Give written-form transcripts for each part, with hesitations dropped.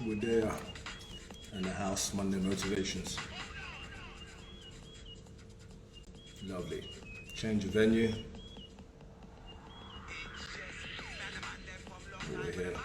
We're there in the house, Monday Motivations. Lovely. Change of venue. We're here.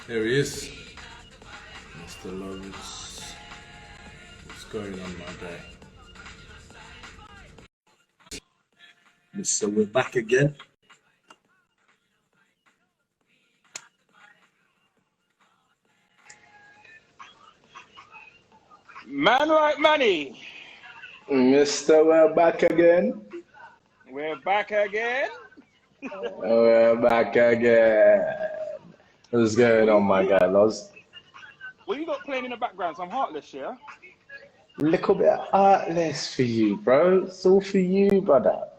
Here he is, Mr. Lawrence. What's going on, my guy? So we're back again. Man like Manny. Mr. We're back again. We're back again. We're back again. What's going on, my guy, Loz? What you got playing in the background? Some Heartless, yeah? Little bit heartless for you, bro. It's all for you, brother.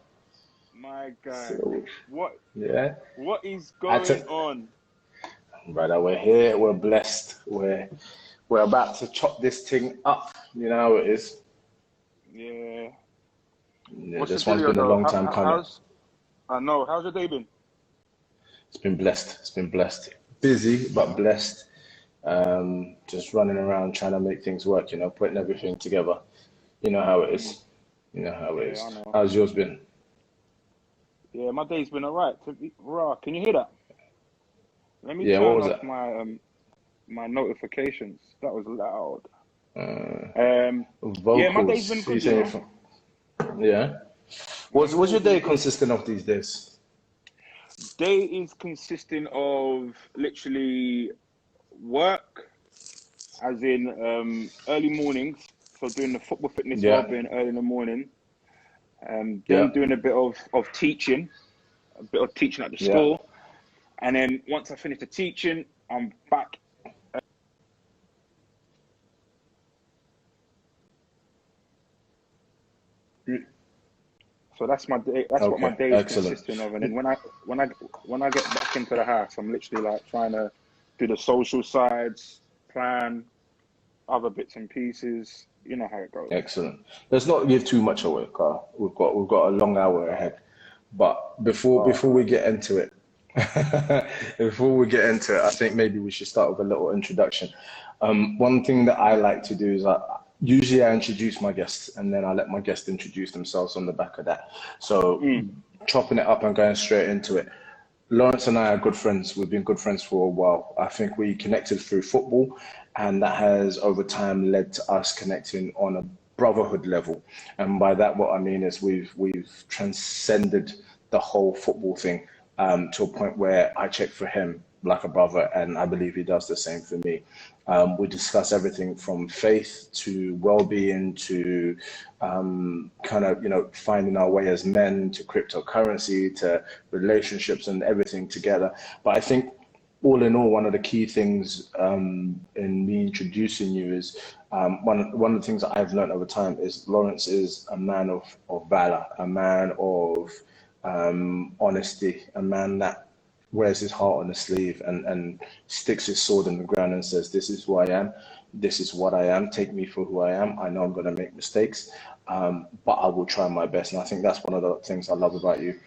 My guy. So, What yeah. What is going on? Brother, we're here. We're blessed. We're about to chop this thing up. You know how it is. Yeah. This one's been a long time coming. I know. How's your day been? It's been blessed. It's been blessed. Busy, but blessed. Just running around trying to make things work, putting everything together. You know how it is. You know how it is. How's yours been? Yeah, my day's been alright. Raw. Can you hear that? Let me Yeah, turn what was off that? my notifications. That was loud. Vocals. Yeah, my day's been good. Yeah. What's your day consisting of these days? Day is consisting of literally work, as in early mornings, so doing the football fitness wellbeing early in the morning, then doing a bit of teaching, at the school, and then once I finish the teaching, I'm back. So that's my day. That's what my day is consisting of. And then when I get back into the house, I'm literally like trying to do the social sides, plan other bits and pieces. You know how it goes. Excellent. Let's not give too much away, Carl. We've got a long hour ahead. But before we get into it, I think maybe we should start with a little introduction. One thing that I like to do is usually I introduce my guests and then I let my guests introduce themselves on the back of that. So chopping it up and going straight into it. Lawrence and I are good friends. We've been good friends for a while. I think we connected through football, and that has over time led to us connecting on a brotherhood level. And by that, what I mean is we've transcended the whole football thing to a point where I check for him like a brother, and I believe he does the same for me. We discuss everything from faith to well-being to kind of, finding our way as men, to cryptocurrency, to relationships and everything together. But I think all in all, one of the key things in me introducing you is one of the things that I've learned over time is Lawrence is a man of valor, a man of honesty, a man that wears his heart on his sleeve and sticks his sword in the ground and says, this is who I am, this is what I am, take me for who I am. I know I'm going to make mistakes, but I will try my best. And I think that's one of the things I love about you.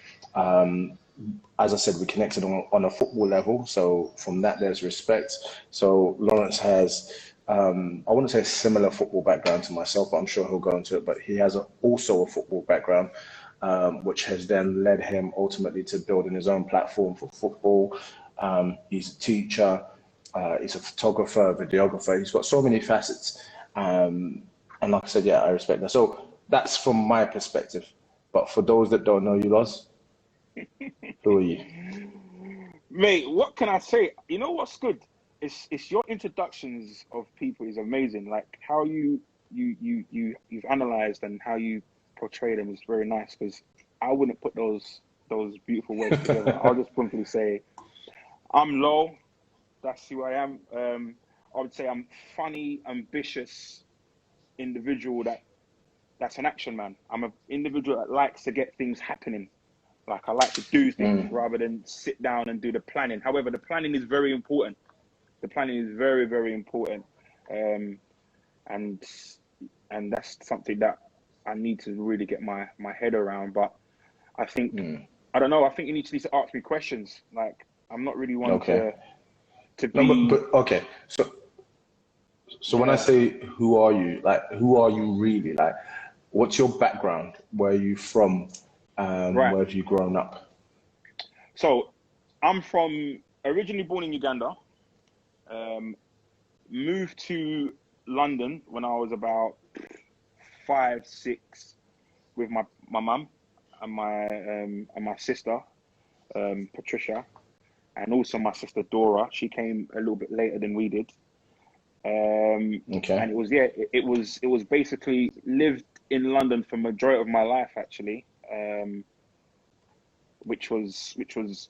As I said, we connected on a football level. So from that, there's respect. So Lawrence has, I wouldn't say a similar football background to myself, but I'm sure he'll go into it. But he has also a football background, which has then led him ultimately to building his own platform for football. He's a teacher, he's a photographer, a videographer. He's got so many facets. And like I said, yeah, I respect that. So that's from my perspective. But for those that don't know you, Loz, who are you? Mate, what can I say? You know what's good? It's your introductions of people is amazing. Like how you've analyzed and how you portray them is very nice, because I wouldn't put those beautiful words together. I'll just simply say, I'm Low. That's who I am. I would say I'm funny, ambitious individual that's an action man. I'm an individual that likes to get things happening. Like I like to do things rather than sit down and do the planning. However, the planning is very important. The planning is very, very important. And that's something that I need to really get my head around. But I think, I don't know, I think you need to ask me questions. Like, I'm not really one to be... No, but okay. So when I say, who are you? Like, who are you really? Like, what's your background? Where are you from? Right. Where have you grown up? So I'm originally born in Uganda, moved to London when I was about 5, 6 with my mum and my sister, Patricia, and also my sister Dora. She came a little bit later than we did. And it was basically lived in London for majority of my life actually, which was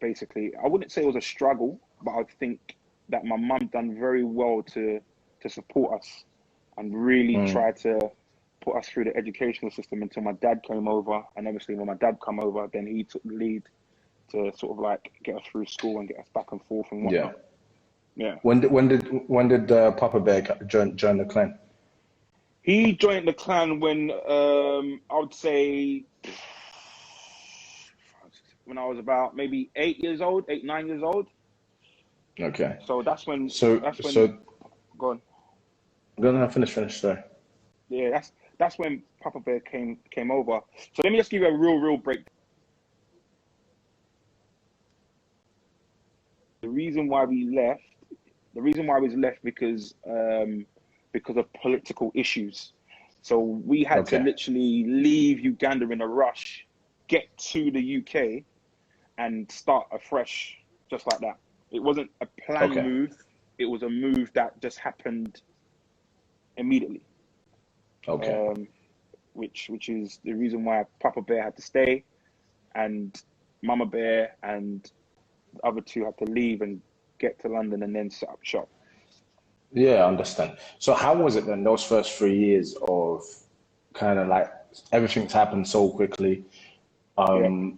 basically, I wouldn't say it was a struggle, but I think that my mum done very well to support us and really try to put us through the educational system until my dad came over. And obviously when my dad come over, then he took the lead to sort of like get us through school and get us back and forth and whatnot. Yeah. When did Papa Bear join the clan? He joined the clan when I would say when I was about maybe 8, 9 years old. Okay. So that's when. Go on. Go on, finish. Sorry. Yeah, that's when Papa Bear came over. So let me just give you a real break. The reason why we was left because of political issues. So we had to literally leave Uganda in a rush, get to the UK, and start afresh, just like that. It wasn't a planned move. It was a move that just happened immediately. Which is the reason why Papa Bear had to stay, and Mama Bear and the other two had to leave and get to London and then set up shop. Yeah, I understand. So how was it then, those first 3 years of kind of like everything's happened so quickly?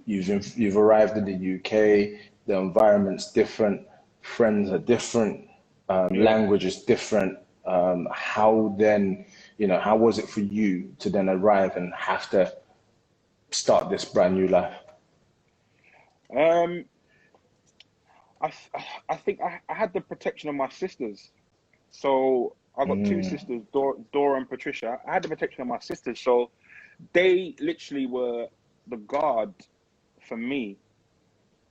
You've arrived in the UK, the environment's different, friends are different, language is different. How then, how was it for you to then arrive and have to start this brand new life? I think I had the protection of my sisters. So I got 2 sisters, Dora and Patricia. I had the protection of my sisters. So they literally were the guard for me.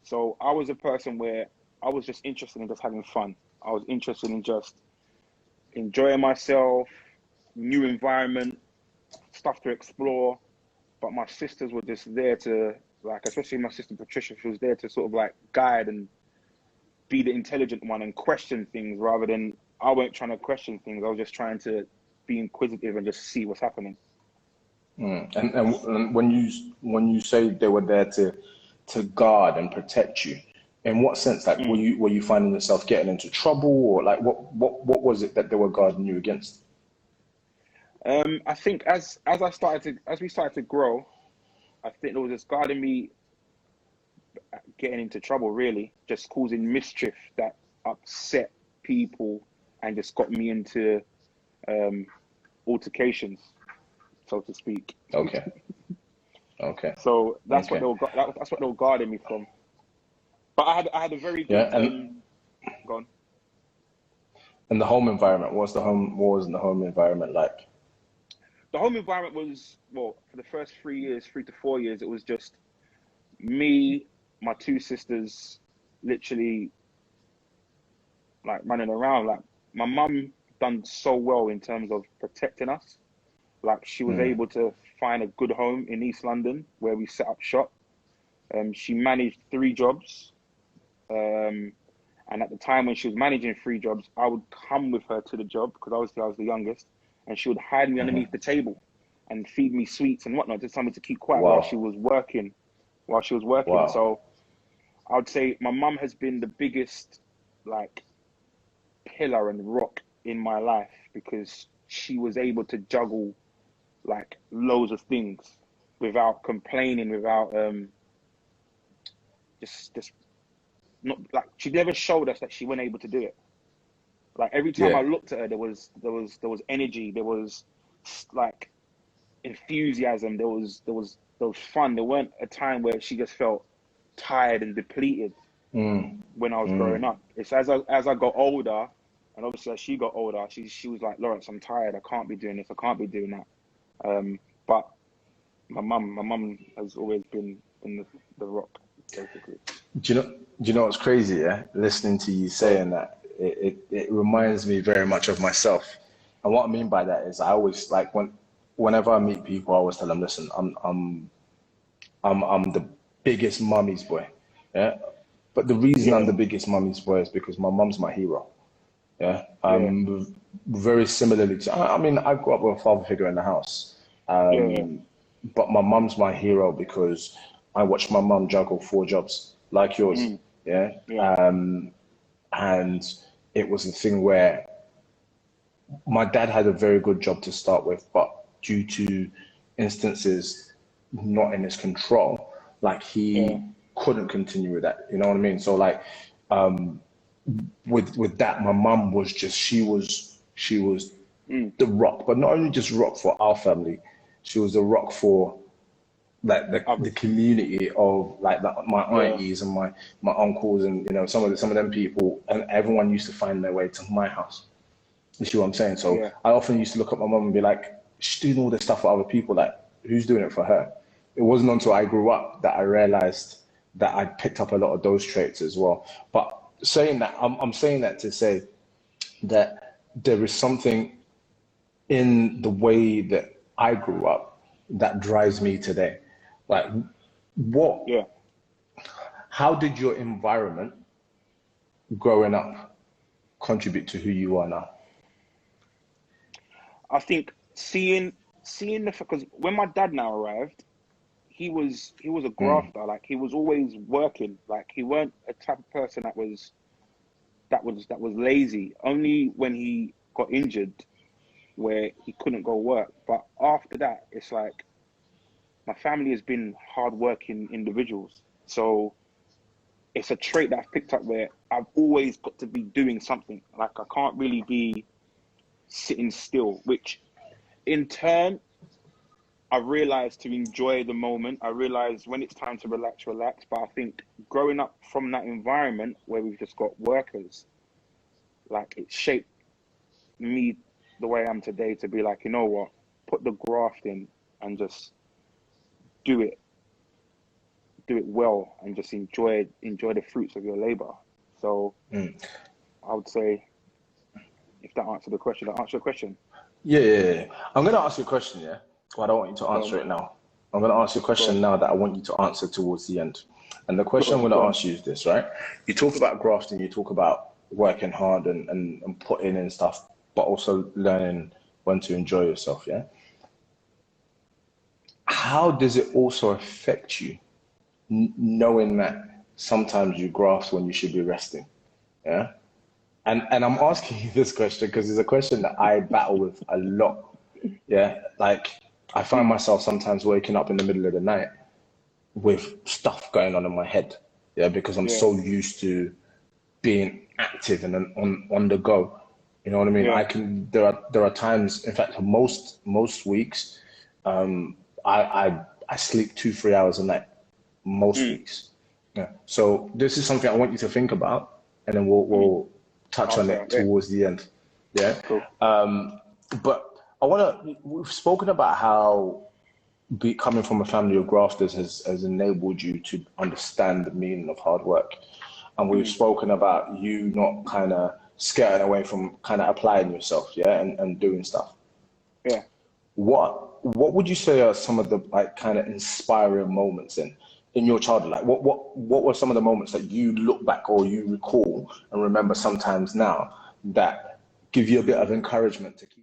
So I was a person where I was just interested in just having fun. I was interested in just enjoying myself, new environment, stuff to explore. But my sisters were just there to, like, especially my sister Patricia, she was there to sort of like guide and be the intelligent one and question things, rather than I weren't trying to question things. I was just trying to be inquisitive and just see what's happening. And when you say they were there to guard and protect you, in what sense? Like, were you finding yourself getting into trouble, or like what was it that they were guarding you against? I think as we started to grow, I think it was just guarding me getting into trouble, really, just causing mischief that upset people and just got me into altercations, so to speak. Okay. So that's what they were guarding me from. But I had a very good go on. And the home environment, what was the home environment like? The home environment was, well, for the first 3 to 4 years, it was just me, my 2 sisters, literally like running around. Like, my mum done so well in terms of protecting us. Like, she was able to find a good home in East London where we set up shop. She managed 3 jobs. And at the time when she was managing 3 jobs, I would come with her to the job because obviously I was the youngest, and she would hide me underneath the table and feed me sweets and whatnot, just tell me to keep quiet while she was working. So I would say my mum has been the biggest, like, pillar and rock in my life because she was able to juggle like loads of things without complaining, without just not like she never showed us that she wasn't able to do it. Like every time I looked at her, there was energy, there was like enthusiasm, there was fun. There weren't a time where she just felt tired and depleted when I was growing up. It's as I got older, and obviously as she got older, she was like, Lawrence, I'm tired. I can't be doing this. I can't be doing that. But my mum has always been the rock, basically. Do you know what's crazy? Yeah, listening to you saying that, it reminds me very much of myself. And what I mean by that is I always like whenever I meet people, I always tell them, listen, I'm the biggest mummy's boy. Yeah. But the reason I'm the biggest mummy's boy is because my mum's my hero. Yeah. Very similarly to, I mean, I grew up with a father figure in the house. But my mum's my hero because I watched my mum juggle 4 jobs like yours. Yeah. And it was the thing where my dad had a very good job to start with, but due to instances not in his control, like he couldn't continue with that. You know what I mean? So like, with that, my mum was just, she was the rock, but not only just rock for our family, she was the rock for like the community of like my aunties and my uncles and, you know, some of them people, and everyone used to find their way to my house. You see what I'm saying? So I often used to look at my mum and be like, she's doing all this stuff for other people. Like, who's doing it for her? It wasn't until I grew up that I realized that I picked up a lot of those traits as well. But saying that, I'm saying that to say that there is something in the way that I grew up that drives me today. Like, how did your environment growing up contribute to who you are now? I think seeing because when my dad now arrived, he was a grafter. Like, he was always working. Like, he weren't a type of person that was lazy. Only when he got injured where he couldn't go work. But after that, it's like my family has been hardworking individuals. So it's a trait that I've picked up where I've always got to be doing something. Like, I can't really be sitting still, which in turn, I realized to enjoy the moment. I realized when it's time to relax. But I think growing up from that environment where we've just got workers, like, it shaped me the way I am today to be like, you know what, put the graft in and just do it well and just enjoy the fruits of your labor. So I would say, if that answered the question, that answered the question. Yeah. I'm going to ask you a question, yeah? Well, I don't want you to answer it now. I'm going to ask you a question now that I want you to answer towards the end. And the question I'm going to ask you is this, right? You talk about grafting, you talk about working hard and putting in stuff, but also learning when to enjoy yourself, yeah? How does it also affect you knowing that sometimes you graft when you should be resting, yeah? And I'm asking you this question because it's a question that I battle with a lot, yeah? Like, I find myself sometimes waking up in the middle of the night with stuff going on in my head, yeah, because I'm so used to being active and on the go. You know what I mean? There are times, in fact, most weeks, I sleep 2-3 hours a night, most weeks. Yeah. So this is something I want you to think about, and then we'll touch on it towards the end. Yeah. Cool. But we've spoken about how coming from a family of grafters has enabled you to understand the meaning of hard work. And we've spoken about you not kind of skirting away from kind of applying yourself, yeah, and doing stuff. Yeah. What would you say are some of the like kind of inspiring moments in your childhood? Like what were some of the moments that you look back or you recall and remember sometimes now that give you a bit of encouragement to keep